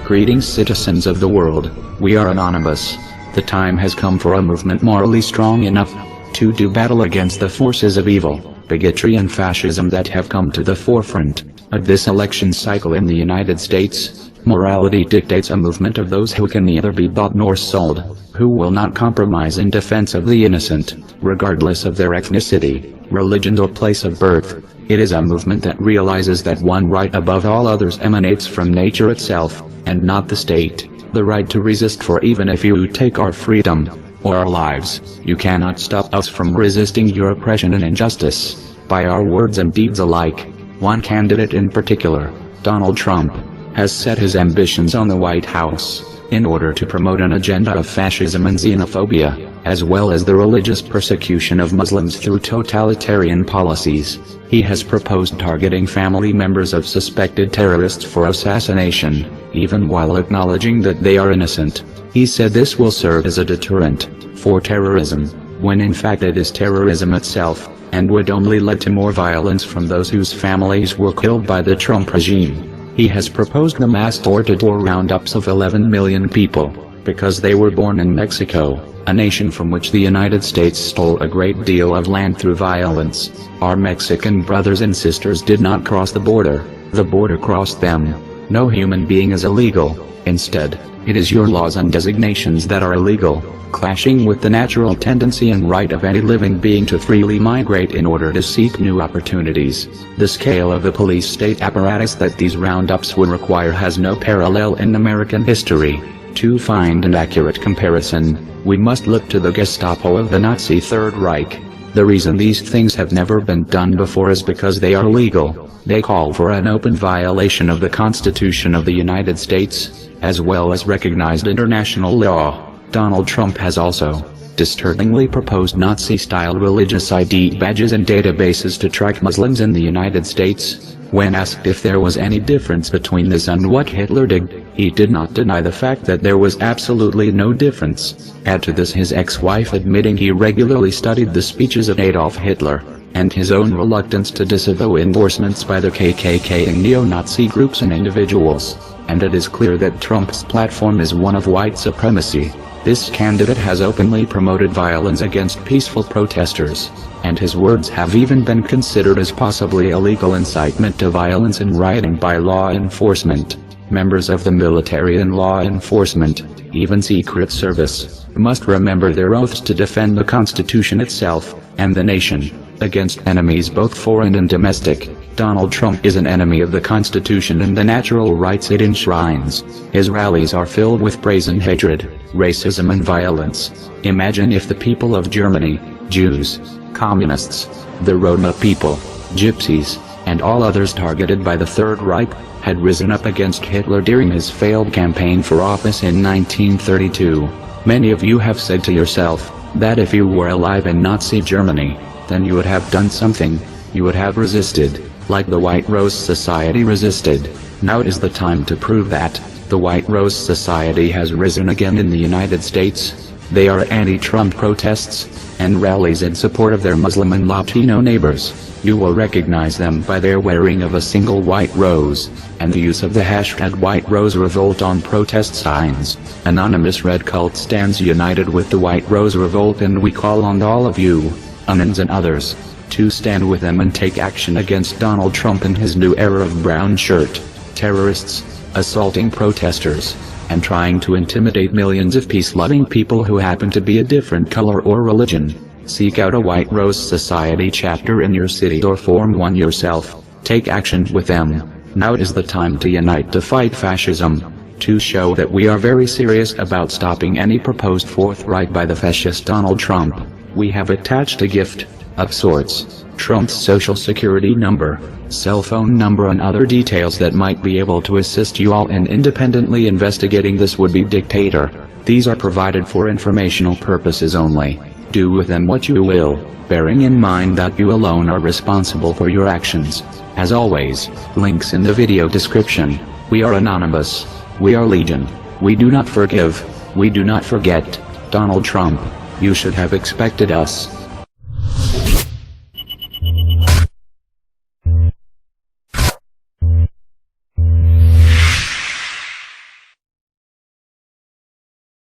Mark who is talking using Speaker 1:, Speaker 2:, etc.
Speaker 1: Greetings, citizens of the world. We are anonymous. The time has come for a movement morally strong enough to do battle against the forces of evil, bigotry and fascism that have come to the forefront of this election cycle in the United States. Morality dictates a movement of those who can neither be bought nor sold, who will not compromise in defense of the innocent, regardless of their ethnicity, religion or place of birth. It is a movement that realizes that one right above all others emanates from nature itself, and not the state, the right to resist, for even if you take our freedom, or our lives, you cannot stop us from resisting your oppression and injustice, by our words and deeds alike. One candidate in particular, Donald Trump, has set his ambitions on the White House, in order to promote an agenda of fascism and xenophobia, as well as the religious persecution of Muslims through totalitarian policies. He has proposed targeting family members of suspected terrorists for assassination, even while acknowledging that they are innocent. He said this will serve as a deterrent for terrorism, when in fact it is terrorism itself, and would only lead to more violence from those whose families were killed by the Trump regime. He has proposed the mass door-to-door roundups of 11 million people, because they were born in Mexico, a nation from which the United States stole a great deal of land through violence. Our Mexican brothers and sisters did not cross the border crossed them. No human being is illegal. Instead, it is your laws and designations that are illegal, clashing with the natural tendency and right of any living being to freely migrate in order to seek new opportunities. The scale of the police state apparatus that these roundups would require has no parallel in American history. To find an accurate comparison, we must look to the Gestapo of the Nazi Third Reich. The reason these things have never been done before is because they are legal. They call for an open violation of the Constitution of the United States, as well as recognized international law. Donald Trump has also disturbingly proposed Nazi-style religious ID badges and databases to track Muslims in the United States. When asked if there was any difference between this and what Hitler did, he did not deny the fact that there was absolutely no difference. Add to this his ex-wife admitting he regularly studied the speeches of Adolf Hitler, and his own reluctance to disavow endorsements by the KKK and neo-Nazi groups and individuals, and it is clear that Trump's platform is one of white supremacy. This candidate has openly promoted violence against peaceful protesters, and his words have even been considered as possibly illegal incitement to violence and rioting by law enforcement. Members of the military and law enforcement, even Secret Service, must remember their oaths to defend the Constitution itself, and the nation, against enemies both foreign and domestic. Donald Trump is an enemy of the Constitution and the natural rights it enshrines. His rallies are filled with brazen hatred, racism and violence. Imagine if the people of Germany, Jews, communists, the Roma people, gypsies, and all others targeted by the Third Reich, had risen up against Hitler during his failed campaign for office in 1932. Many of you have said to yourself, that if you were alive in Nazi Germany, then you would have done something, you would have resisted, like the White Rose Society resisted. Now is the time to prove that. The White Rose Society has risen again in the United States. They are anti-Trump protests, and rallies in support of their Muslim and Latino neighbors. You will recognize them by their wearing of a single white rose, and the use of the hashtag White Rose Revolt on protest signs. Anonymous Red Cult stands united with the White Rose Revolt, and we call on all of you, Anons and others, to stand with them and take action against Donald Trump and his new era of brown shirt terrorists, assaulting protesters, and trying to intimidate millions of peace-loving people who happen to be a different color or religion. Seek out a White Rose Society chapter in your city or form one yourself. Take action with them. Now is the time to unite to fight fascism, to show that we are very serious about stopping any proposed Fourth Reich by the fascist Donald Trump. We have attached a gift, of sorts, Trump's social security number, cell phone number and other details that might be able to assist you all in independently investigating this would-be dictator. These are provided for informational purposes only. Do with them what you will, bearing in mind that you alone are responsible for your actions. As always, links in the video description. We are anonymous. We are legion. We do not forgive. We do not forget. Donald Trump, you should have expected us.